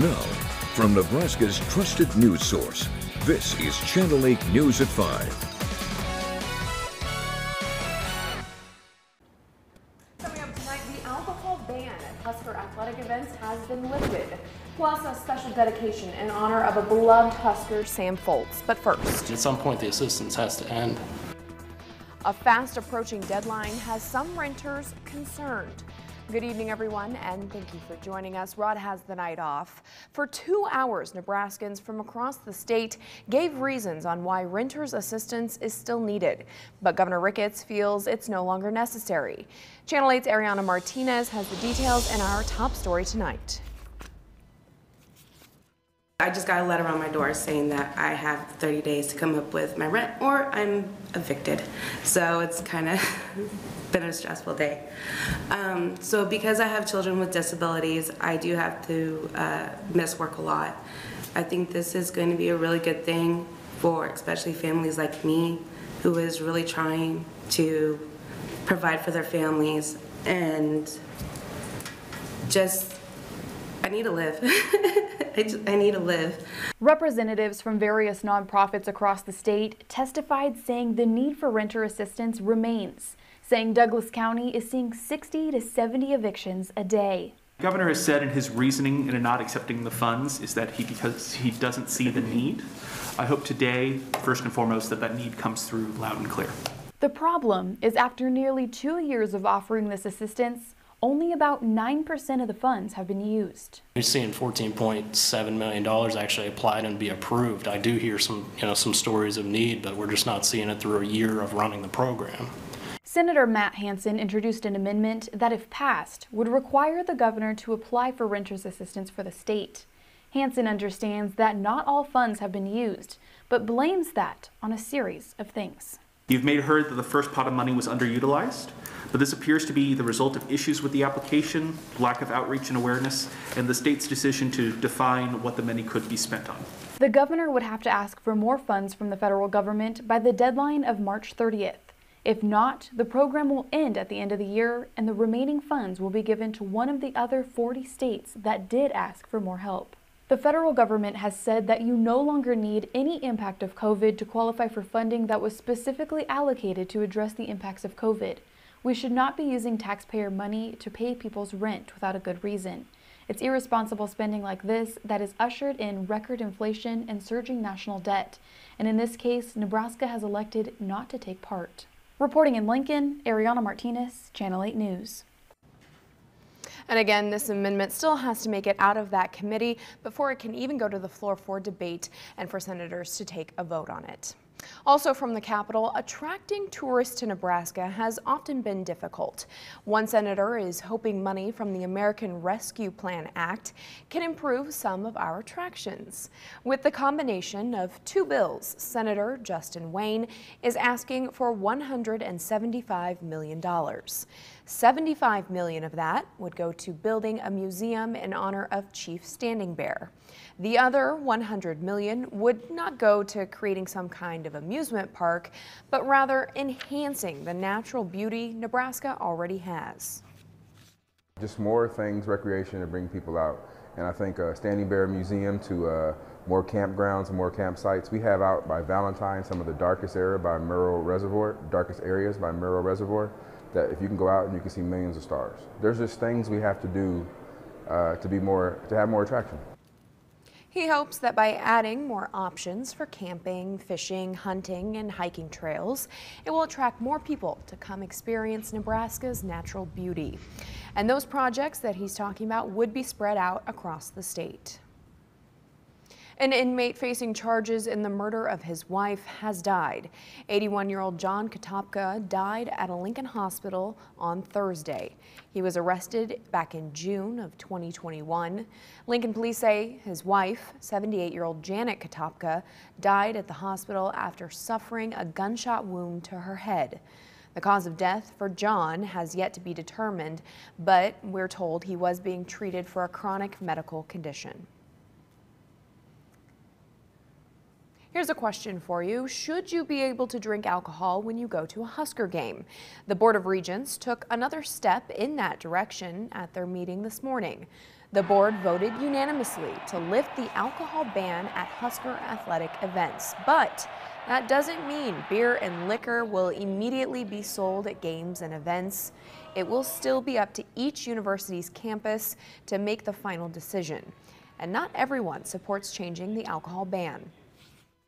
Now, from Nebraska's trusted news source, this is Channel 8 News at 5. Coming up tonight, the alcohol ban at Husker athletic events has been lifted. Plus, a special dedication in honor of a beloved Husker, Sam Foltz. But first, at some point, the assistance has to end. A fast approaching deadline has some renters concerned. Good evening, everyone, and thank you for joining us. Rod has the night off. For 2 hours, Nebraskans from across the state gave reasons on why renters' assistance is still needed. But Governor Ricketts feels it's no longer necessary. Channel 8's Ariana Martinez has the details in our top story tonight. I just got a letter on my door saying that I have 30 days to come up with my rent or I'm evicted. So it's kind of been a stressful day. So because I have children with disabilities, I do have to miss work a lot. I think this is going to be a really good thing for especially families like me who is really trying to provide for their families and just, I need to live. I need to live. Representatives from various nonprofits across the state testified saying the need for renter assistance remains, saying Douglas County is seeing 60 to 70 evictions a day. The governor has said in his reasoning in not accepting the funds is that because he doesn't see the need. I hope today, first and foremost, that need comes through loud and clear. The problem is after nearly 2 years of offering this assistance, only about 9% of the funds have been used. We're seeing $14.7 million actually applied and be approved. I do hear some stories of need, but we're just not seeing it through a year of running the program. Senator Matt Hansen introduced an amendment that, if passed, would require the governor to apply for renters assistance for the state. Hansen understands that not all funds have been used, but blames that on a series of things. You've made heard that the first pot of money was underutilized, but this appears to be the result of issues with the application, lack of outreach and awareness, and the state's decision to define what the money could be spent on. The governor would have to ask for more funds from the federal government by the deadline of March 30th. If not, the program will end at the end of the year, and the remaining funds will be given to one of the other 40 states that did ask for more help. The federal government has said that you no longer need any impact of COVID to qualify for funding that was specifically allocated to address the impacts of COVID. We should not be using taxpayer money to pay people's rent without a good reason. It's irresponsible spending like this that has ushered in record inflation and surging national debt. And in this case, Nebraska has elected not to take part. Reporting in Lincoln, Ariana Martinez, Channel 8 News. And again, this amendment still has to make it out of that committee before it can even go to the floor for debate and for senators to take a vote on it. Also from the Capitol, attracting tourists to Nebraska has often been difficult. One senator is hoping money from the American Rescue Plan Act can improve some of our attractions. With the combination of two bills, Senator Justin Wayne is asking for $175 million. $75 million of that would go to building a museum in honor of Chief Standing Bear. The other $100 million would not go to creating some kind of amusement park, but rather enhancing the natural beauty Nebraska already has. Just more things, recreation, to bring people out. And I think Standing Bear Museum to more campgrounds and more campsites. We have out by Valentine some of the darkest areas by Merrill Reservoir, that if you can go out and you can see millions of stars. There's just things we have to do to have more attraction. He hopes that by adding more options for camping, fishing, hunting, and hiking trails, it will attract more people to come experience Nebraska's natural beauty. And those projects that he's talking about would be spread out across the state. An inmate facing charges in the murder of his wife has died. 81-year-old John Katopka died at a Lincoln hospital on Thursday. He was arrested back in June of 2021. Lincoln police say his wife, 78-year-old Janet Katopka, died at the hospital after suffering a gunshot wound to her head. The cause of death for John has yet to be determined, but we're told he was being treated for a chronic medical condition. Here's a question for you. Should you be able to drink alcohol when you go to a Husker game? The Board of Regents took another step in that direction at their meeting this morning. The board voted unanimously to lift the alcohol ban at Husker athletic events, but that doesn't mean beer and liquor will immediately be sold at games and events. It will still be up to each university's campus to make the final decision. And not everyone supports changing the alcohol ban.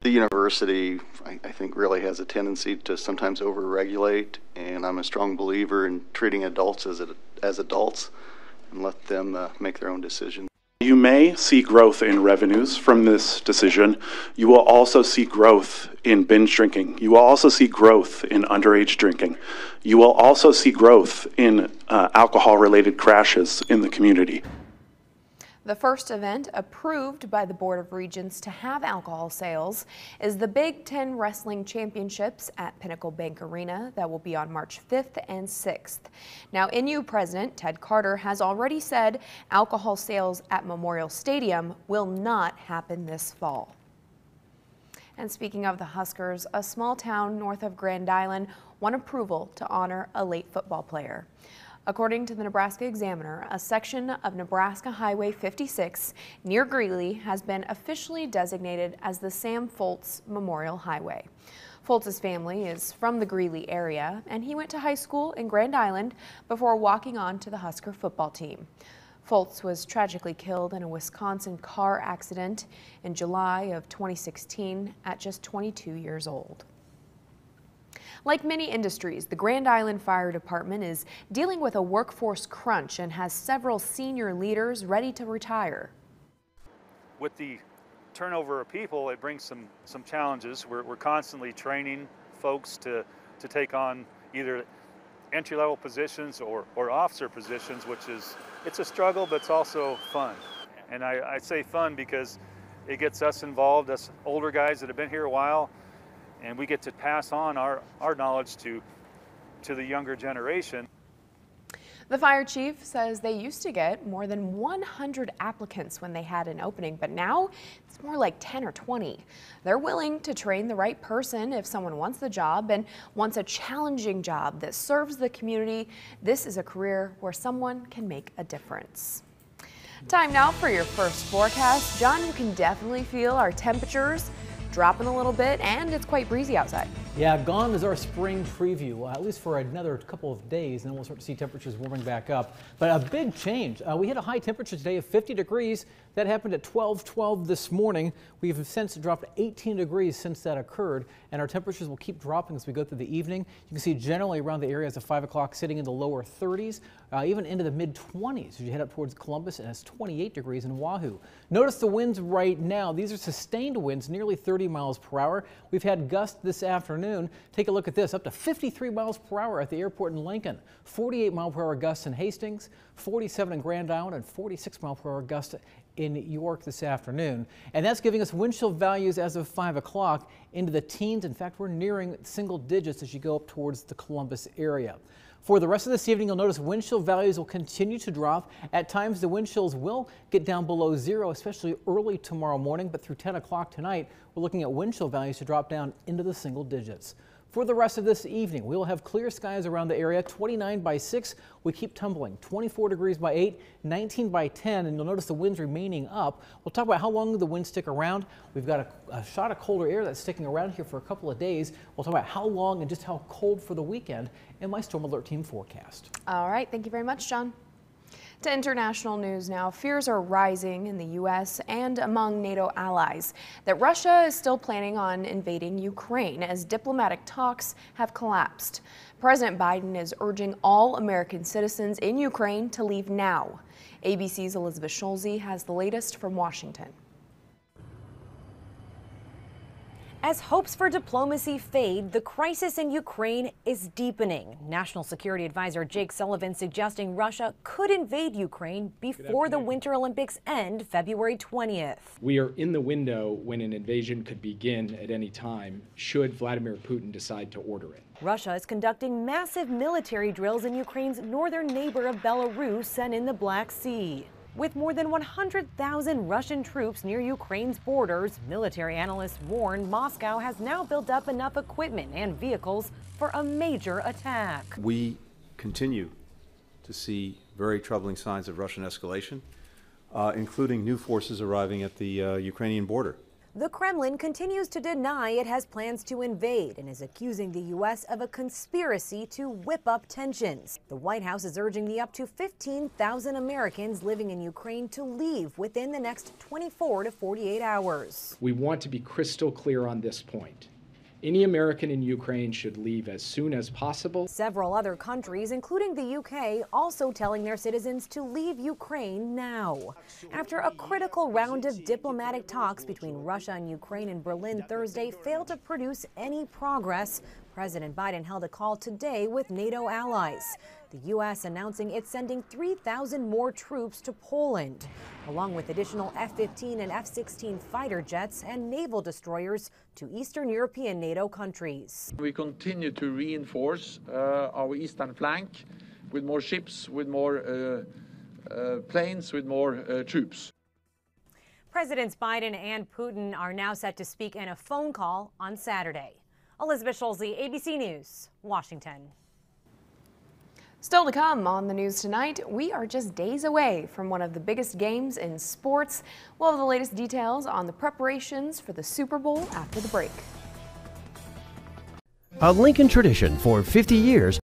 The university, I think, really has a tendency to sometimes over-regulate, and I'm a strong believer in treating adults as adults and let them make their own decisions. You may see growth in revenues from this decision. You will also see growth in binge drinking. You will also see growth in underage drinking. You will also see growth in alcohol-related crashes in the community. The first event approved by the Board of Regents to have alcohol sales is the Big Ten Wrestling Championships at Pinnacle Bank Arena that will be on March 5th and 6th. Now, NU President Ted Carter has already said alcohol sales at Memorial Stadium will not happen this fall. And speaking of the Huskers, a small town north of Grand Island won approval to honor a late football player. According to the Nebraska Examiner, a section of Nebraska Highway 56 near Greeley has been officially designated as the Sam Foltz Memorial Highway. Foltz's family is from the Greeley area, and he went to high school in Grand Island before walking on to the Husker football team. Foltz was tragically killed in a Wisconsin car accident in July of 2016 at just 22 years old. Like many industries, the Grand Island Fire Department is dealing with a workforce crunch and has several senior leaders ready to retire. With the turnover of people, it brings some challenges. We're constantly training folks to take on either entry-level positions or officer positions, it's a struggle, but it's also fun. And I say fun because it gets us involved, us older guys that have been here a while, and we get to pass on our knowledge to the younger generation. The fire chief says they used to get more than 100 applicants when they had an opening, but now it's more like 10 or 20. They're willing to train the right person if someone wants the job and wants a challenging job that serves the community. This is a career where someone can make a difference. Time now for your first forecast. John, you can definitely feel our temperatures dropping a little bit, and it's quite breezy outside. Yeah, gone is our spring preview, at least for another couple of days, and then we'll start to see temperatures warming back up. But a big change. We hit a high temperature today of 50 degrees. That happened at 12:12 this morning. We've since dropped 18 degrees since that occurred, and our temperatures will keep dropping as we go through the evening. You can see generally around the area as of 5 o'clock sitting in the lower 30s, even into the mid-20s as you head up towards Columbus, and it's 28 degrees in Wahoo. Notice the winds right now. These are sustained winds, nearly 30 miles per hour. We've had gusts this afternoon. Take a look at this, up to 53 miles per hour at the airport in Lincoln, 48 mile per hour gusts in Hastings, 47 in Grand Island, and 46 mile per hour gusts in York this afternoon. And that's giving us wind chill values as of 5 o'clock into the teens. In fact, we're nearing single digits as you go up towards the Columbus area. For the rest of this evening, you'll notice wind chill values will continue to drop. At times, the wind chills will get down below zero, especially early tomorrow morning. But through 10 o'clock tonight, we're looking at wind chill values to drop down into the single digits. For the rest of this evening, we will have clear skies around the area. 29 by 6, we keep tumbling. 24 degrees by 8, 19 by 10, and you'll notice the winds remaining up. We'll talk about how long the winds stick around. We've got a shot of colder air that's sticking around here for a couple of days. We'll talk about how long and just how cold for the weekend in my Storm Alert Team forecast. All right, thank you very much, John. To international news now, fears are rising in the U.S. and among NATO allies that Russia is still planning on invading Ukraine as diplomatic talks have collapsed. President Biden is urging all American citizens in Ukraine to leave now. ABC's Elizabeth Schulze has the latest from Washington. As hopes for diplomacy fade, the crisis in Ukraine is deepening. National Security Advisor Jake Sullivan suggesting Russia could invade Ukraine before the Winter Olympics end February 20th. We are in the window when an invasion could begin at any time, should Vladimir Putin decide to order it. Russia is conducting massive military drills in Ukraine's northern neighbor of Belarus and in the Black Sea. With more than 100,000 Russian troops near Ukraine's borders, military analysts warn Moscow has now built up enough equipment and vehicles for a major attack. We continue to see very troubling signs of Russian escalation, including new forces arriving at the Ukrainian border. The Kremlin continues to deny it has plans to invade and is accusing the U.S. of a conspiracy to whip up tensions. The White House is urging the up to 15,000 Americans living in Ukraine to leave within the next 24 to 48 hours. We want to be crystal clear on this point. Any American in Ukraine should leave as soon as possible. Several other countries, including the UK, also telling their citizens to leave Ukraine now. After a critical round of diplomatic talks between Russia and Ukraine in Berlin Thursday failed to produce any progress, President Biden held a call today with NATO allies. The U.S. announcing it's sending 3,000 more troops to Poland, along with additional F-15 and F-16 fighter jets and naval destroyers to Eastern European NATO countries. We continue to reinforce our eastern flank with more ships, with more planes, with more troops. Presidents Biden and Putin are now set to speak in a phone call on Saturday. Elizabeth Schulze, ABC News, Washington. Still to come on the news tonight, we are just days away from one of the biggest games in sports. We'll have the latest details on the preparations for the Super Bowl after the break. A Lincoln tradition for 50 years.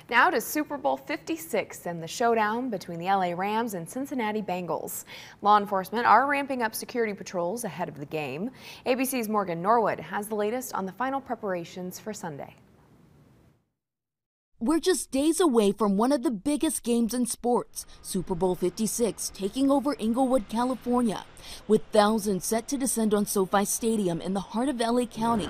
Now to Super Bowl 56 and the showdown between the LA Rams and Cincinnati Bengals. Law enforcement are ramping up security patrols ahead of the game. ABC's Morgan Norwood has the latest on the final preparations for Sunday. We're just days away from one of the biggest games in sports, Super Bowl 56, taking over Inglewood, California, with thousands set to descend on SoFi Stadium in the heart of LA County.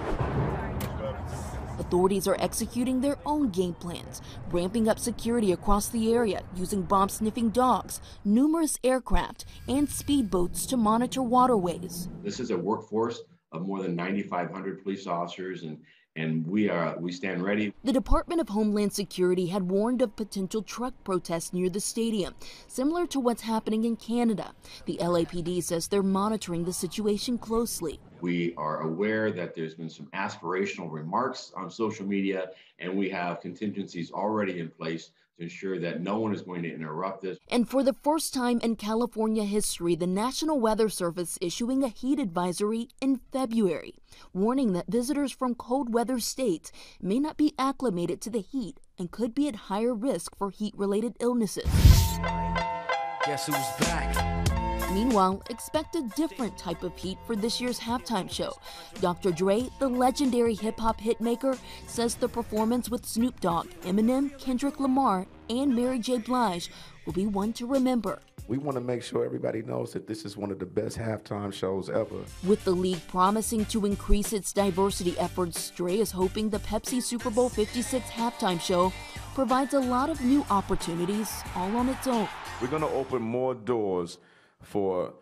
Authorities are executing their own game plans, ramping up security across the area using bomb-sniffing dogs, numerous aircraft, and speedboats to monitor waterways. This is a workforce of more than 9,500 police officers, and we stand ready. The Department of Homeland Security had warned of potential truck protests near the stadium, similar to what's happening in Canada. The LAPD says they're monitoring the situation closely. We are aware that there's been some aspirational remarks on social media, and we have contingencies already in place to ensure that no one is going to interrupt this. And for the first time in California history, the National Weather Service issuing a heat advisory in February, warning that visitors from cold weather states may not be acclimated to the heat and could be at higher risk for heat-related illnesses. Guess who's back? Meanwhile, expect a different type of heat for this year's halftime show. Dr. Dre, the legendary hip-hop hitmaker, says the performance with Snoop Dogg, Eminem, Kendrick Lamar, and Mary J. Blige will be one to remember. We want to make sure everybody knows that this is one of the best halftime shows ever. With the league promising to increase its diversity efforts, Dre is hoping the Pepsi Super Bowl 56 halftime show provides a lot of new opportunities all on its own. We're going to open more doors for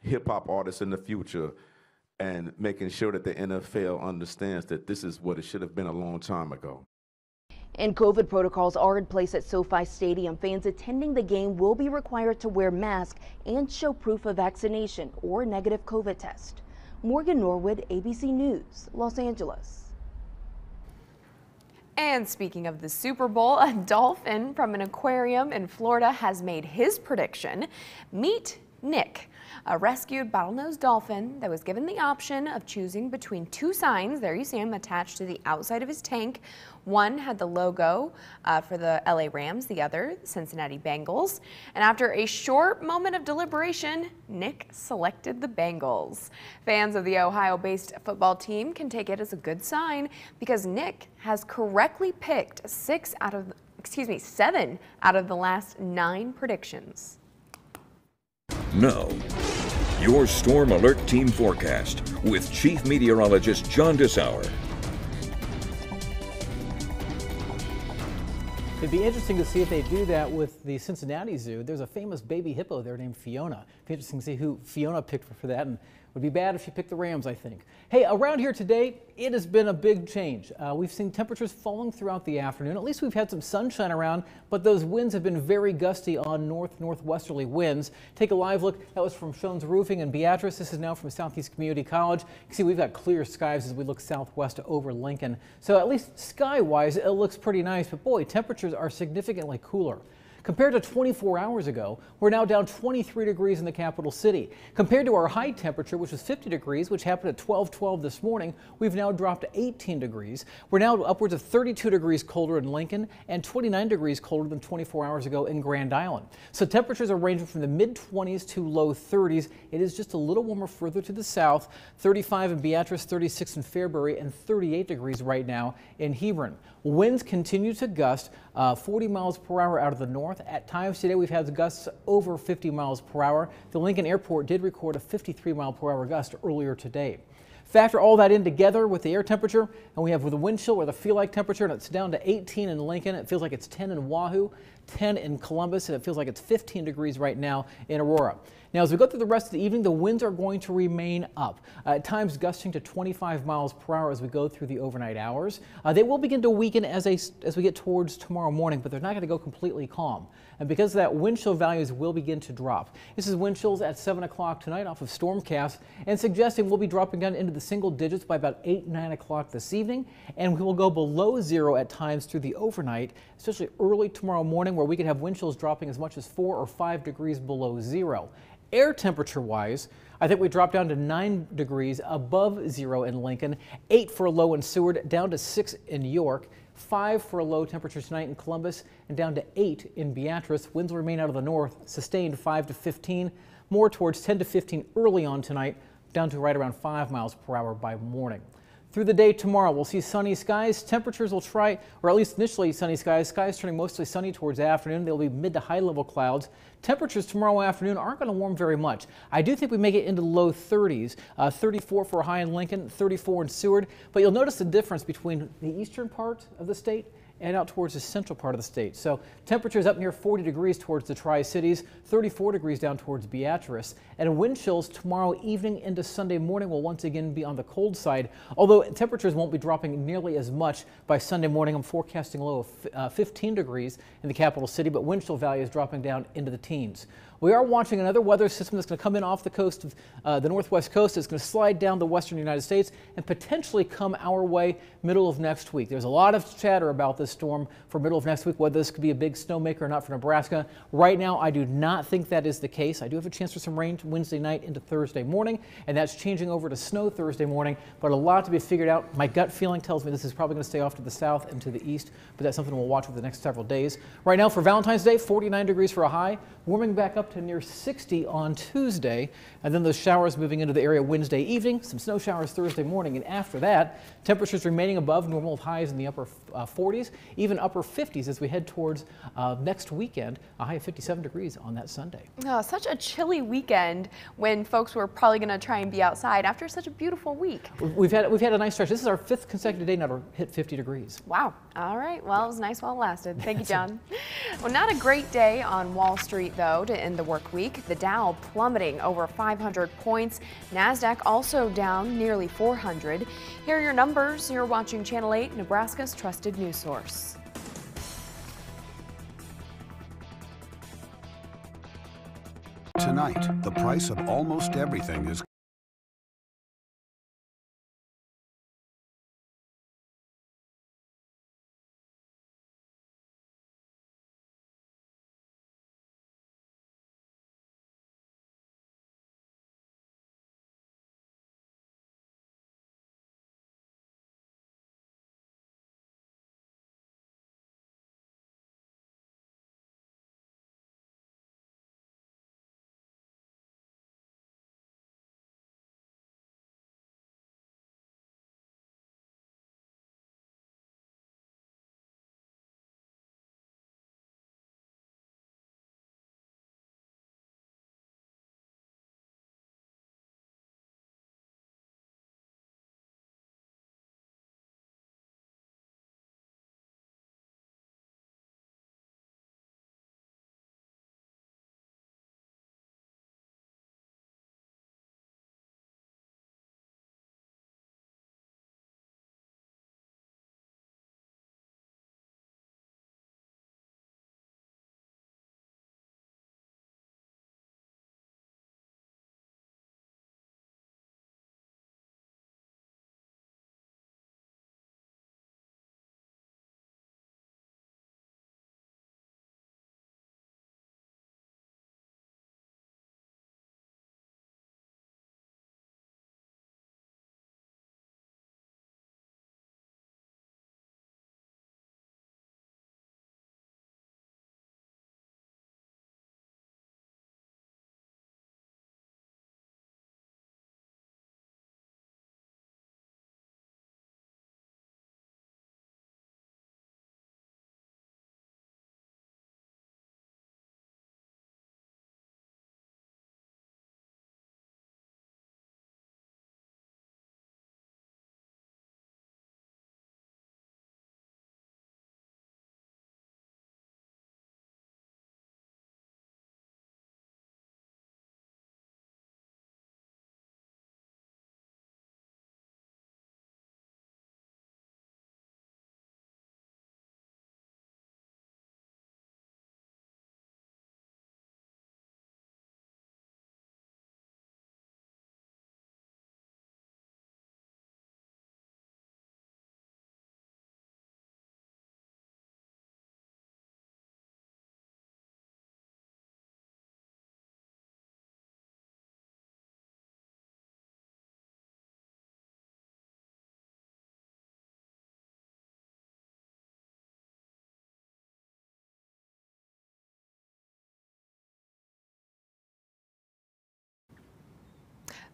hip-hop artists in the future and making sure that the NFL understands that this is what it should have been a long time ago. And COVID protocols are in place at SoFi Stadium. Fans attending the game will be required to wear masks and show proof of vaccination or a negative COVID test. Morgan Norwood, ABC News, Los Angeles. And speaking of the Super Bowl, a dolphin from an aquarium in Florida has made his prediction. Meet Nick, a rescued bottlenose dolphin that was given the option of choosing between two signs. There you see him attached to the outside of his tank. One had the logo for the LA Rams, the other Cincinnati Bengals. And after a short moment of deliberation, Nick selected the Bengals. Fans of the Ohio-based football team can take it as a good sign because Nick has correctly picked 7 out of the last 9 predictions. Now, your Storm Alert Team forecast with Chief Meteorologist John Dessauer. It'd be interesting to see if they do that with the Cincinnati Zoo. There's a famous baby hippo there named Fiona. It'd be interesting to see who Fiona picked for that, and it would be bad if she picked the Rams, I think. Hey, around here today, it has been a big change. We've seen temperatures falling throughout the afternoon. At least we've had some sunshine around, but those winds have been very gusty on northwesterly winds. Take a live look. That was from Schoen's Roofing in Beatrice. This is now from Southeast Community College. You can see we've got clear skies as we look southwest over Lincoln. So at least sky-wise, it looks pretty nice, but boy, temperatures are significantly cooler. Compared to 24 hours ago, we're now down 23 degrees in the capital city. Compared to our high temperature, which was 50 degrees, which happened at 12:12 this morning, we've now dropped to 18 degrees. We're now upwards of 32 degrees colder in Lincoln and 29 degrees colder than 24 hours ago in Grand Island. So temperatures are ranging from the mid-20s to low 30s. It is just a little warmer further to the south. 35 in Beatrice, 36 in Fairbury, and 38 degrees right now in Hebron. Winds continue to gust 40 miles per hour out of the north. At times today, we've had gusts over 50 miles per hour. The Lincoln Airport did record a 53 mile per hour gust earlier today. Factor all that in together with the air temperature, and we have the wind chill or the feel-like temperature, and it's down to 18 in Lincoln. It feels like it's 10 in Wahoo, 10 in Columbus, and it feels like it's 15 degrees right now in Aurora. Now, as we go through the rest of the evening, the winds are going to remain up, at times gusting to 25 miles per hour as we go through the overnight hours. They will begin to weaken as we get towards tomorrow morning, but they're not going to go completely calm. And because of that, wind chill values will begin to drop. This is wind chills at 7 o'clock tonight off of Stormcast, and suggesting we'll be dropping down into the single digits by about 8, 9 o'clock this evening, and we will go below 0 at times through the overnight, especially early tomorrow morning, where we could have wind chills dropping as much as 4 or 5 degrees below 0. Air temperature wise, I think we dropped down to 9 degrees above 0 in Lincoln, 8 for a low in Seward, down to 6 in York, 5 for a low temperature tonight in Columbus, and down to 8 in Beatrice. Winds will remain out of the north, sustained 5 to 15, more towards 10 to 15 early on tonight, down to right around 5 miles per hour by morning. Through the day tomorrow, we'll see sunny skies. Temperatures will try, or at least initially sunny skies. Skies turning mostly sunny towards the afternoon. There'll be mid to high level clouds. Temperatures tomorrow afternoon aren't going to warm very much. I do think we make it into the low 30s, 34 for a high in Lincoln, 34 in Seward. But you'll notice the difference between the eastern part of the state and out towards the central part of the state. So temperatures up near 40 degrees towards the Tri-Cities, 34 degrees down towards Beatrice. And wind chills tomorrow evening into Sunday morning will once again be on the cold side, although temperatures won't be dropping nearly as much by Sunday morning. I'm forecasting a low of 15 degrees in the capital city, but wind chill value is dropping down into the teens. We are watching another weather system that's going to come in off the coast of the northwest coast. It's going to slide down the western United States and potentially come our way middle of next week. There's a lot of chatter about this storm for middle of next week, whether this could be a big snowmaker or not for Nebraska. Right now, I do not think that is the case. I do have a chance for some rain Wednesday night into Thursday morning, and that's changing over to snow Thursday morning, but a lot to be figured out. My gut feeling tells me this is probably going to stay off to the south and to the east, but that's something we'll watch over the next several days. Right now for Valentine's Day, 49 degrees for a high, warming back up to near 60 on Tuesday, and then those showers moving into the area Wednesday evening, some snow showers Thursday morning, and after that, temperatures remaining above normal with highs in the upper 40s, even upper 50s as we head towards next weekend, a high of 57 degrees on that Sunday. Oh, such a chilly weekend when folks were probably going to try and be outside after such a beautiful week. We've had a nice stretch. This is our 5th consecutive day now to hit 50 degrees. Wow. All right. Well, it was nice while it lasted. Thank you, John. Well, not a great day on Wall Street, though, to end the work week. The Dow plummeting over 500 points. NASDAQ also down nearly 400. Here are your numbers. You're watching Channel 8, Nebraska's trusted news source. Tonight, the price of almost everything is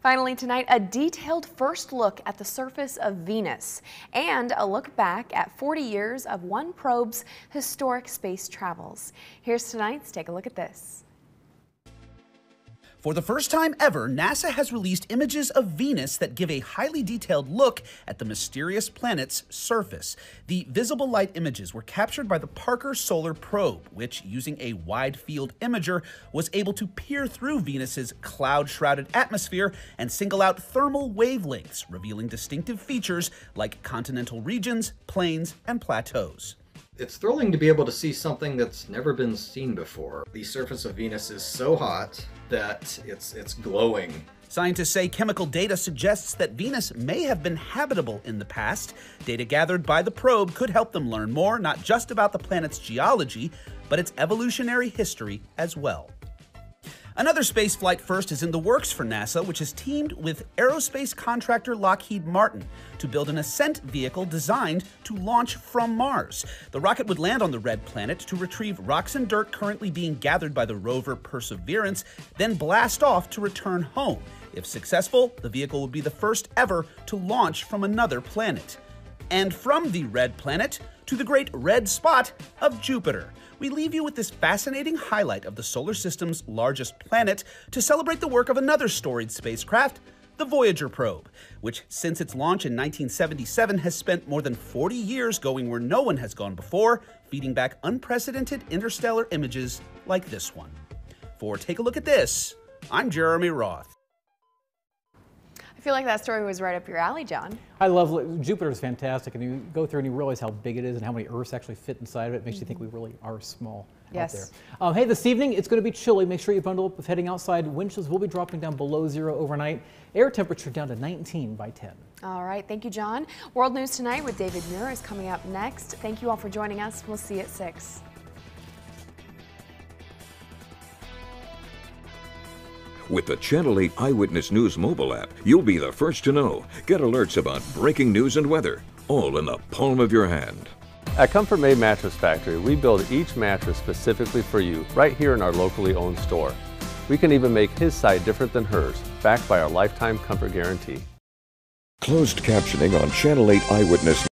Finally tonight, a detailed first look at the surface of Venus and a look back at 40 years of one probe's historic space travels. Here's tonight's Take a Look at This. For the first time ever, NASA has released images of Venus that give a highly detailed look at the mysterious planet's surface. The visible light images were captured by the Parker Solar Probe, which, using a wide-field imager, was able to peer through Venus's cloud-shrouded atmosphere and single out thermal wavelengths, revealing distinctive features like continental regions, plains, and plateaus. It's thrilling to be able to see something that's never been seen before. The surface of Venus is so hot that it's glowing. Scientists say chemical data suggests that Venus may have been habitable in the past. Data gathered by the probe could help them learn more, not just about the planet's geology, but its evolutionary history as well. Another spaceflight first is in the works for NASA, which has teamed with aerospace contractor Lockheed Martin to build an ascent vehicle designed to launch from Mars. The rocket would land on the red planet to retrieve rocks and dirt currently being gathered by the rover Perseverance, then blast off to return home. If successful, the vehicle would be the first ever to launch from another planet. And from the red planet to the great red spot of Jupiter, we leave you with this fascinating highlight of the solar system's largest planet to celebrate the work of another storied spacecraft, the Voyager probe, which since its launch in 1977 has spent more than 40 years going where no one has gone before, feeding back unprecedented interstellar images like this one. For Take a Look at This, I'm Jeremy Roth. I feel like that story was right up your alley, John. I love Jupiter's fantastic, and you go through and you realize how big it is and how many Earths actually fit inside of it. It makes you think we really are small out there. Hey, this evening it's going to be chilly. Make sure you bundle up with heading outside. Wind chills will be dropping down below 0 overnight. Air temperature down to 19 by 10. All right, thank you, John. World News Tonight with David Muir is coming up next. Thank you all for joining us. We'll see you at 6. With the Channel 8 Eyewitness News mobile app, you'll be the first to know. Get alerts about breaking news and weather, all in the palm of your hand. At Comfort Made Mattress Factory, we build each mattress specifically for you, right here in our locally owned store. We can even make his side different than hers, backed by our lifetime comfort guarantee. Closed captioning on Channel 8 Eyewitness